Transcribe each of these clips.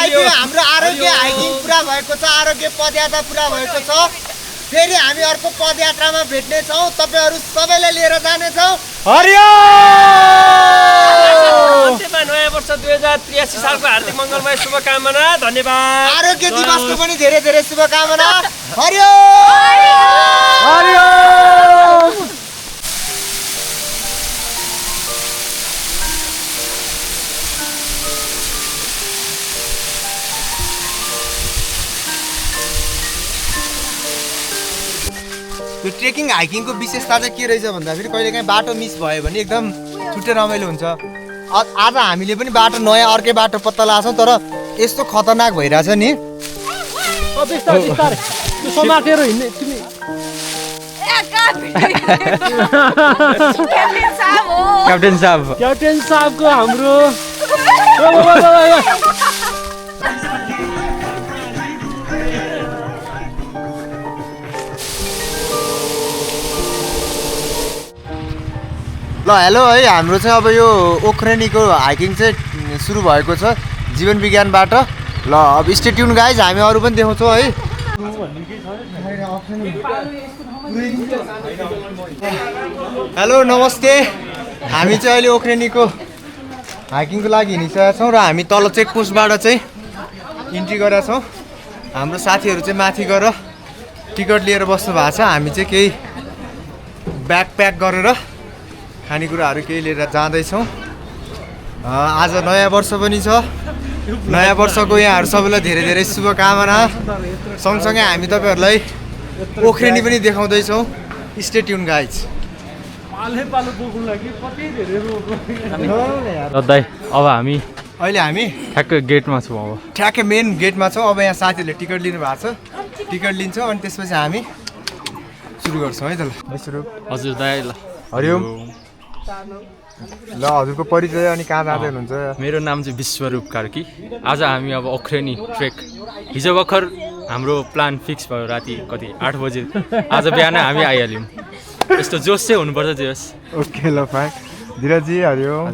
अहिले हाम्रो आरोग्य हाइकिङ पुरा भएको छ, आरोग्य पदयात्रा पुरा भएको छ। फेरि हामी अर्को पदयात्रामा भेट्ने छौँ, तपाईहरू सबैलाई लिएर जानेछौँ। हरियो नयाँ वर्ष 2083 सालको हार्दिक मङ्गलमय शुभकामना। धन्यवाद। आरोग्य दिवसको पनि धेरै धेरै शुभकामना। हरियो हरियो त्यो ट्रेकिङ हाइकिङको विशेषता चाहिँ के रहेछ भन्दाखेरि कहिलेकाहीँ बाटो मिस भयो भने एकदम छुट्टै रमाइलो हुन्छ। आज हामीले पनि बाटो नयाँ अर्कै बाटो पत्ता लाग्छौँ, तर यस्तो खतरनाक भइरहेछ नि। समातेर हिँड्ने तिमी क्याप्टेन साहबको हाम्रो ल हेलो है, हाम्रो चाहिँ अब यो ओख्रेनीको हाइकिङ चाहिँ सुरु भएको छ जीवन विज्ञानबाट। ल अब स्टे ट्युन गाइज, हामी अरू पनि देखाउँछौँ है। हेलो नमस्ते, हामी चाहिँ अहिले ओख्रेनीको हाइकिङको लागि हिँडिसकेका छौँ र हामी तल चेकपोस्टबाट चाहिँ इन्ट्री गरेका छौँ। हाम्रो साथीहरू चाहिँ माथि गएर टिकट लिएर बस्नु भएको छ। हामी चाहिँ केही ब्याग प्याक गरेर खानेकुराहरू केही लिएर जाँदैछौँ। आज नयाँ वर्ष पनि छ, नयाँ वर्षको यहाँहरू सबैलाई धेरै धेरै शुभकामना। सँगसँगै हामी तपाईँहरूलाई ओख्रेनी पनि देखाउँदैछौँ। Stay tune guys. दाइ अब हामी अहिले हामी ठ्याक्कै गेटमा छौँ। अब ठ्याक्कै मेन गेटमा छौँ। अब यहाँ साथीहरूले टिकट लिनु भएको छ, टिकट लिन्छौँ अनि त्यसपछि हामी सुरु गर्छौँ है त। ल हजुर दाइ। ल हरिओम। ल हजुरको परिचय अनि कहाँ जाँदै हुनुहुन्छ? मेरो नाम चाहिँ विश्वरूप कार्की। आज हामी अब ओख्रेनी ट्रेक, हिजो भर्खर हाम्रो प्लान फिक्स भयो राति कति 8 बजे। आज बिहान हामी आइहाल्यौँ। यस्तो जोस चाहिँ हुनुपर्छ जोस। ओके ल फाइन। धीरजी हरिओम।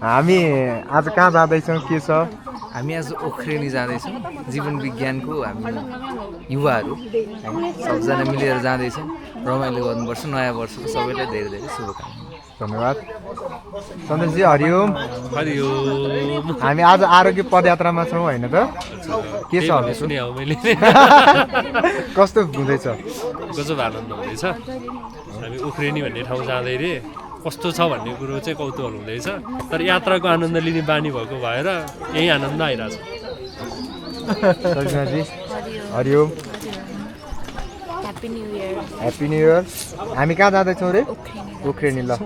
हामी आज कहाँ जाँदैछौँ, के छ? हामी आज ओख्रेनी जाँदैछौँ। जीवन विज्ञानको हामी युवाहरू सबजना मिलेर जाँदैछौँ। रमाइलो गर्नुपर्छ। नयाँ वर्षको सबैलाई धेरै धेरै शुभकामना। धन्यवाद। सन्तोषजी हरिओम। हरिओम। हामी आज आरोग्य पदयात्रामा छौँ होइन त? के छ सुने हो मैले। कस्तो हुँदैछ? गजब आनन्द हुँदैछ। हामी उख्रेनी भन्ने ठाउँ जाँदै रे कस्तो छ भन्ने कुरो चाहिँ कौतूहल हुँदैछ। तर यात्राको आनन्द लिने बानी भएको भएर यही आनन्द आइरहेछ। सजना हरिओम। Happy new year. Happy new year. हामी कहाँ जाँदैछौँ रे? उख्रेनी। ल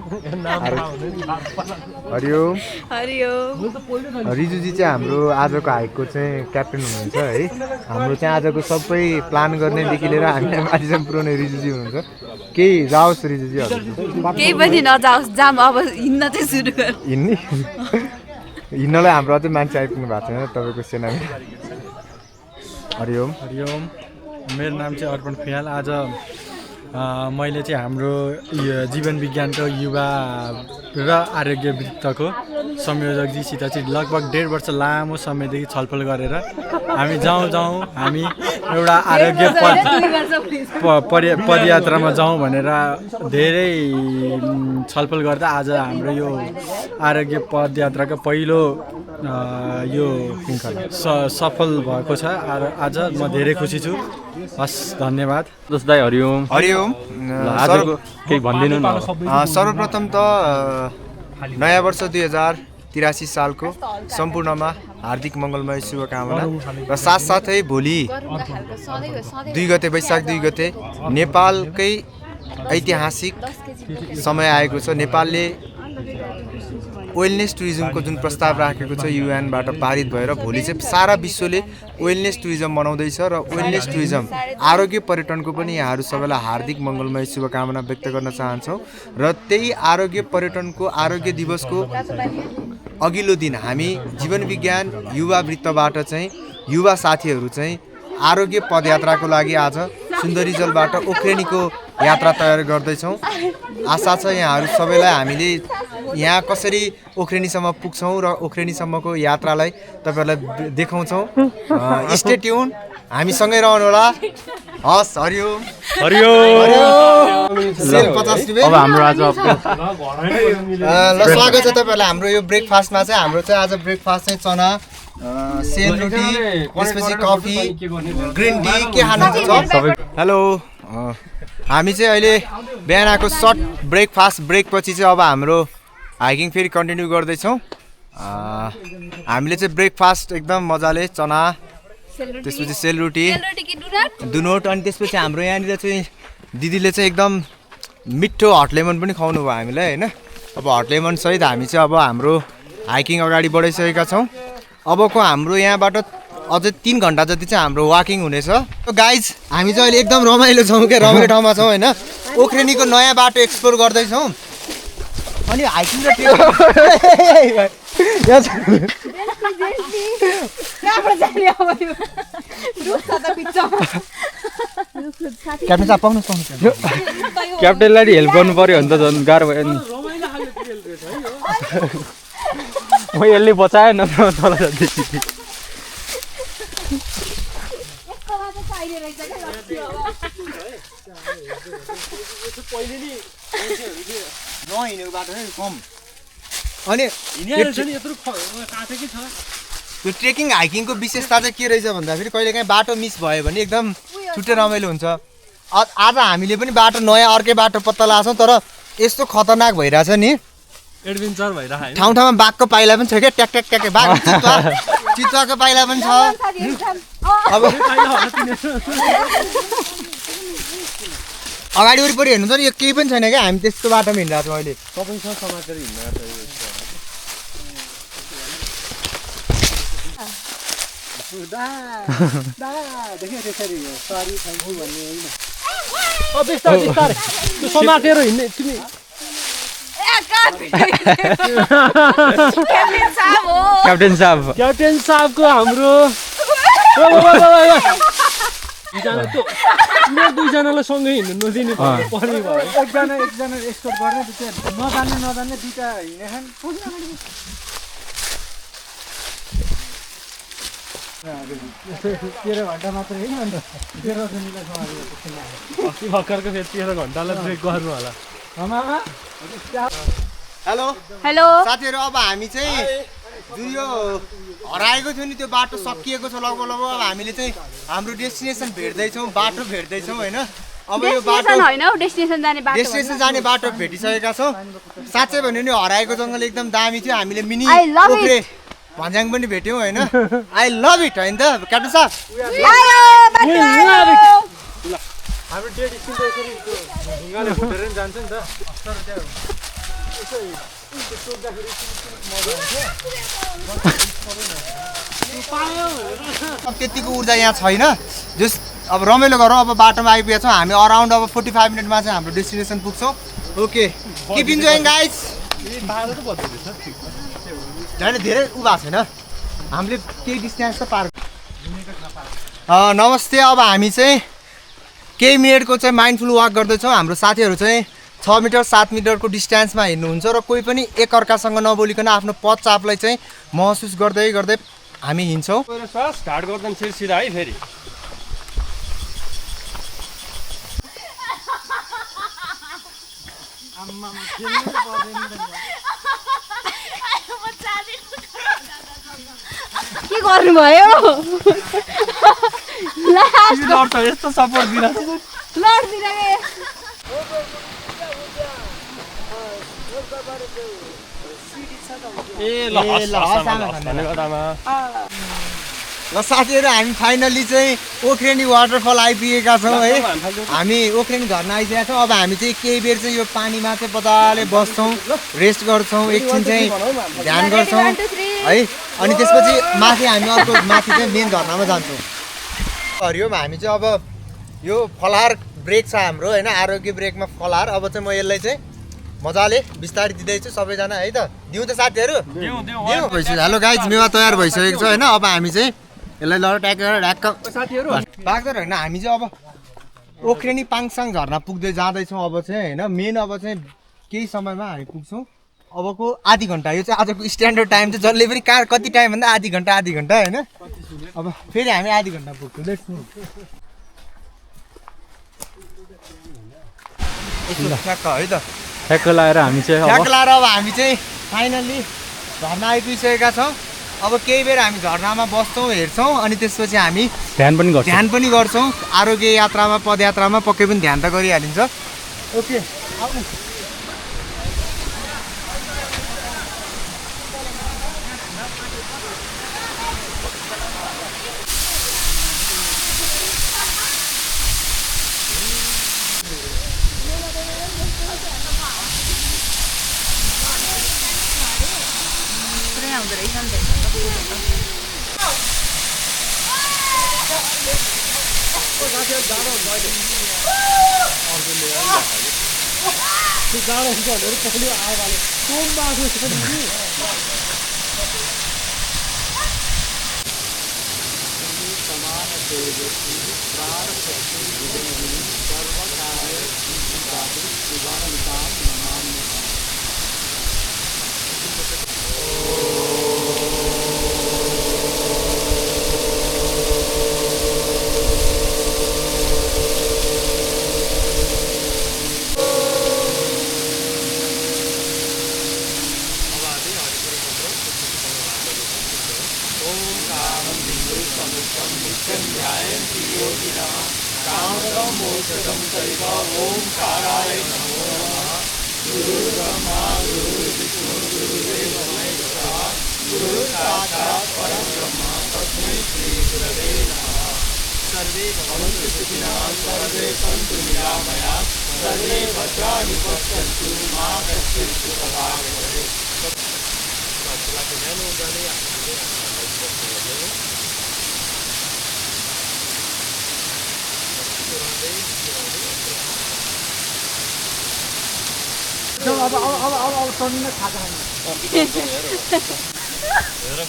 हरिओम। हरिओम। रिजुजी चाहिँ हाम्रो आजको हाइकको चाहिँ क्याप्टेन हुनुहुन्छ है। हाम्रो चाहिँ आजको सबै प्लान गर्नेदेखि लिएर हामीलाई माथिसम्म पुऱ्याउने रिजुजी हुनुहुन्छ। केही जाओस् रिजुजीहरू? केही पनि नजाओस्, जाम अब हिँड्न चाहिँ सुरु गर। हिँड्ने हिँड्नलाई हाम्रो अझै मान्छे आइपुग्नु भएको छैन तपाईँको सेनामा। हरिओम। हरिओम। मेरो नाम चाहिँ अर्पण खुयाल। आज मैले चाहिँ हाम्रो जीवन विज्ञानको युवा र आरोग्य वृत्तको संयोजकजीसित चाहिँ लगभग 1.5 वर्ष लामो समयदेखि छलफल गरेर हामी हामी एउटा आरोग्य पदयात्रामा जाउँ भनेर धेरै छलफल गर्दा आज हाम्रो यो आरोग्य पदयात्राको पहिलो यो सफल भएको छ। आज म धेरै खुसी छु। हस् धन्यवाद। दोस्त दाइ हरिओम। हरिओम। आजको केही भनिदिनु न। सर्वप्रथम त नयाँ वर्ष 2083 सालको सम्पूर्णमा हार्दिक मङ्गलमय शुभकामना र साथसाथै भोलि 2 गते वैशाख 2 गते नेपालकै ऐतिहासिक समय आएको छ। नेपालले वेलनेस टुरिज्मको जुन प्रस्ताव राखेको छ युएनबाट पारित भएर भोलि चाहिँ सारा विश्वले वेलनेस टुरिज्म मनाउँदैछ र वेलनेस टुरिज्म आरोग्य पर्यटनको पनि यहाँहरू सबैलाई हार्दिक मङ्गलमय शुभकामना व्यक्त गर्न चाहन्छौँ। र त्यही आरोग्य पर्यटनको आरोग्य दिवसको अघिल्लो दिन हामी जीवन विज्ञान युवा वृत्तबाट चाहिँ युवा साथीहरू चाहिँ आरोग्य पदयात्राको लागि आज सुन्दरीजलबाट ओख्रेनीको यात्रा तयार गर्दैछौँ। आशा छ यहाँहरू सबैलाई हामीले यहाँ कसरी ओख्रेनीसम्म पुग्छौँ र ओख्रेनीसम्मको यात्रालाई तपाईँहरूलाई देखाउँछौँ। स्टे ट्युन, हामीसँगै रहनुहोला। हस्, हरिओम। सेल 50 रुपियाँ। अब हाम्रो आज ल स्वागत छ तपाईँहरूलाई हाम्रो यो ब्रेकफास्टमा चाहिँ। हाम्रो चाहिँ आज ब्रेकफास्ट चाहिँ चना, सेलरोटी, त्यसपछि कफी, ग्रिन टी के खानुहुन्छ? हेलो, हामी चाहिँ अहिले बिहानको सर्ट ब्रेकपछि चाहिँ अब हाम्रो हाइकिङ फेरि कन्टिन्यू गर्दैछौँ। हामीले चाहिँ ब्रेकफास्ट एकदम मजाले चना, त्यसपछि सेलरोटी, दुनोट, अनि त्यसपछि हाम्रो यहाँनिर चाहिँ दिदीले चाहिँ एकदम मिठो हट लेमन पनि खुवाउनु भयो हामीलाई होइन। अब हट लेमन सहित हामी चाहिँ अब हाम्रो हाइकिङ अगाडि बढाइसकेका छौँ। अबको हाम्रो यहाँबाट अझै 3 घन्टा जति चाहिँ हाम्रो वाकिङ हुनेछ। गाइज हामी चाहिँ अहिले एकदम रमाइलो छौँ क्या, रमाइलो ठाउँमा छौँ होइन। ओख्रेनीको नयाँ बाटो एक्सप्लोर गर्दैछौँ। अनि हाइकिङ र क्याप्टेन साहब पाउनु क्याप्टेनलाई हेल्प गर्नु पर्यो भने त झन् गाह्रो भयो नि। म यसले बचाएँ न तल जाँदै। नहिँडेको बाटो नै कम। अनि त्यो ट्रेकिङ हाइकिङको विशेषता चाहिँ के रहेछ भन्दाखेरि कहिलेकाहीँ बाटो मिस भयो भने एकदम छुट्टै रमाइलो हुन्छ। आज हामीले पनि बाटो नयाँ अर्कै बाटो पत्ता लगाएको छौँ, तर यस्तो खतरनाक भइरहेछ नि, एडभेन्चर भइरहेको ठाउँ ठाउँमा बाघको पाइला पनि छ क्या, ट्याक ट्याक ट्याक बाघ, चितुवाको पाइला पनि छ। अब अगाडि वरिपरि हेर्नु छ नि, यो केही पनि छैन क्या, हामी त्यस्तो बाटोमा हिँडिरहेको छौँ अहिले। तपाईँसँग समातेर हिँड्नु समातेर हिँड्ने तिमी क्याप्टेन साहबको हाम्रो दुईजनालाई सँगै हिँड्नु नदिने पर्ने भयो। एकजना एस्कोर्ट गर्ने, नजान्ने दुईटा हिँडेछन्। अस्ति भर्खरको फेरि 13 घन्टालाई ब्रेक गर्नु होला। हेलो हेलो साथीहरू, अब हामी चाहिँ जुन यो हराएको थियो नि त्यो बाटो सकिएको छ लगभग। अब हामीले चाहिँ हाम्रो डेस्टिनेसन भेट्दैछौँ, बाटो भेट्दैछौँ होइन। अब यो बाटो डेस्टिनेसन जाने बाटो भेटिसकेका छौँ। साँच्चै भन्यो नि हराएको जङ्गल एकदम दामी थियो। हामीले मिनी ओख्रे भन्ज्याङ पनि भेट्यौँ होइन। आई लभ इट होइन त क्याप्टेन साहब। हाम्रो डेट स्कुल त यसरी ढुङ्गाले फुटेर नि जान्छ नि त। अब त्यतिको ऊर्जा यहाँ छैन। जस अब रमाइलो गरौँ। अब बाटोमा आइपुगेका छौँ हामी। अराउन्ड अब 45 मिनटमा चाहिँ हाम्रो डेस्टिनेसन पुग्छौँ। Okay, keep enjoying guys. झन् धेरै उ भएको छैन, हामीले केही डिस्टेन्स त पार। नमस्ते। अब हामी चाहिँ केही मिनटको चाहिँ माइन्डफुल वाक गर्दैछौँ। हाम्रो साथीहरू चाहिँ 6 मिटर 7 मिटरको डिस्टेन्समा हिँड्नुहुन्छ र कोही पनि एकअर्कासँग नबोलिकन आफ्नो पदचापलाई चाहिँ महसुस गर्दै गर्दै हामी हिँड्छौँ। श्वास घाट गर्दा सिधा है फेरि। के गर्नुभयो? यस्तो सपोर्ट दिइरहेको ल साथीहरू, हामी फाइनल्ली चाहिँ ओख्रेनी वाटरफल आइपुगेका छौँ है। हामी ओख्रेनी झर्ना आइसकेका छौँ। अब हामी चाहिँ केही बेर चाहिँ यो पानीमा चाहिँ मजाले बस्छौँ, रेस्ट गर्छौँ, एकछिन चाहिँ ध्यान गर्छौँ है। अनि त्यसपछि माथि हामी अर्को माथि चाहिँ मेन झर्नामा जान्छौँ। हरिओम। हामी चाहिँ अब यो फलाहार ब्रेक छ हाम्रो होइन, आरोग्य ब्रेकमा फलाहार। अब चाहिँ म यसलाई चाहिँ मजाले बिस्तारै दिँदैछु सबैजना है त। दिउँ त साथीहरू? भइसक्यो। हेलो गाइज, मेवा तयार भइसकेको छ होइन। अब हामी चाहिँ यसलाई ट्याकेर ढ्याक्क बाग्दैन होइन। हामी चाहिँ अब ओख्रेनी पाङसाङ झर्ना पुग्दै जाँदैछौँ अब चाहिँ होइन। मेन अब चाहिँ केही समयमा हामी पुग्छौँ। अबको आधी घन्टा यो चाहिँ आजको स्ट्यान्डर्ड टाइम चाहिँ जसले पनि कति टाइम भन्दा आधी घन्टा होइन अब फेरि हामी आधी घन्टा पुग्छौँ लेट्स मुभ ठ्याक्क है त ठ्याक्क लाएर हामी चाहिँ ठ्याक्क लाएर अब हामी चाहिँ फाइनल्ली झर्ना आइपुगिसकेका छौँ अब केही बेर हामी झर्नामा बस्छौँ हेर्छौँ अनि त्यसपछि हामी ध्यान पनि गर्छौँ आरोग्य यात्रामा पदयात्रामा पक्कै पनि ध्यान त गरिहालिन्छ ओके आउनु आउँदो रहेछ नि त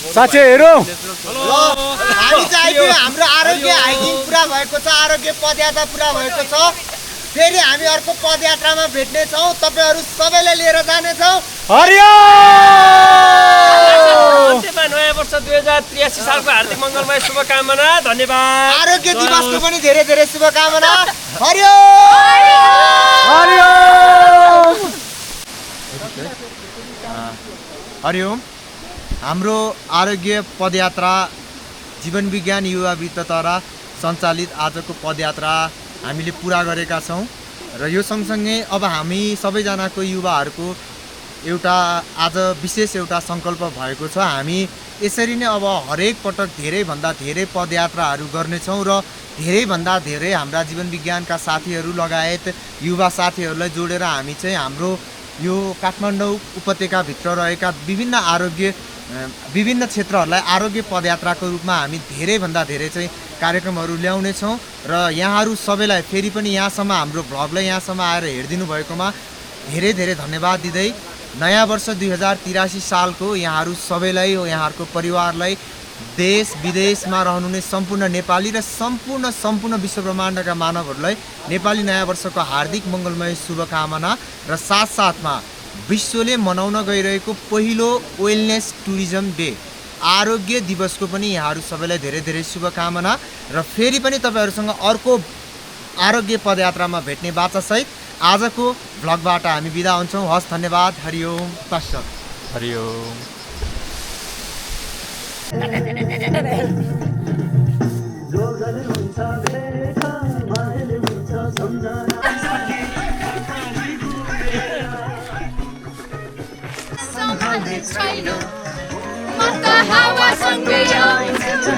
साथी हेरौँ हामी चाहिँ हाम्रो आरोग्य हाइकिङ पुरा भएको छ आरोग्य पदयात्रा पुरा भएको छ फेरि हामी अर्को पदयात्रामा भेट्ने छौँ तपाईहरु सबैलाई लिएर जाने छौँ हरियो नयाँ वर्ष 2083 सालको हार्दिक मङ्गलमय शुभकामना धन्यवाद आरोग्य दिवसको पनि धेरै धेरै शुभकामना हरियो हरियो हरिओम हाम्रो आरोग्य पदयात्रा जीवन विज्ञान युवा वृत्तद्वारा सञ्चालित आजको पदयात्रा हामीले पुरा गरेका छौँ र यो सँगसँगै अब हामी सबैजनाको युवाहरूको एउटा आज विशेष एउटा सङ्कल्प भएको छ हामी यसरी नै अब हरेक पटक धेरैभन्दा धेरै पदयात्राहरू गर्नेछौँ र धेरैभन्दा धेरै हाम्रा जीवन विज्ञानका साथीहरू लगायत युवा साथीहरूलाई जोडेर हामी चाहिँ हाम्रो यो काठमाडौँ उपत्यकाभित्र रहेका विभिन्न क्षेत्रहरूलाई आरोग्य पदयात्राको रूपमा हामी धेरैभन्दा धेरै चाहिँ कार्यक्रमहरू ल्याउनेछौँ र यहाँहरू सबैलाई फेरि पनि यहाँसम्म हाम्रो भ्लगलाई यहाँसम्म आएर हेरिदिनु भएकोमा धेरै धेरै धन्यवाद दिँदै नयाँ वर्ष 2083 सालको यहाँहरू सबैलाई यहाँहरूको परिवारलाई देश विदेशमा रहनुहुने सम्पूर्ण नेपाली र सम्पूर्ण विश्व ब्रह्माण्डका मानवहरूलाई नेपाली नयाँ वर्षको हार्दिक मङ्गलमय शुभकामना र साथसाथमा विश्वले मनाउन गइरहेको पहिलो वेलनेस टुरिज्म डे आरोग्य दिवसको पनि यहाँहरू सबैलाई धेरै धेरै शुभकामना र फेरि पनि तपाईहरुसँग अर्को आरोग्य पदयात्रामा भेट्ने बाचासहित आजको भ्लगबाट हामी बिदा हुन्छौँ हस् धन्यवाद हरिओम तत्सत हरिओम छैन म त हावासँगै आउँछु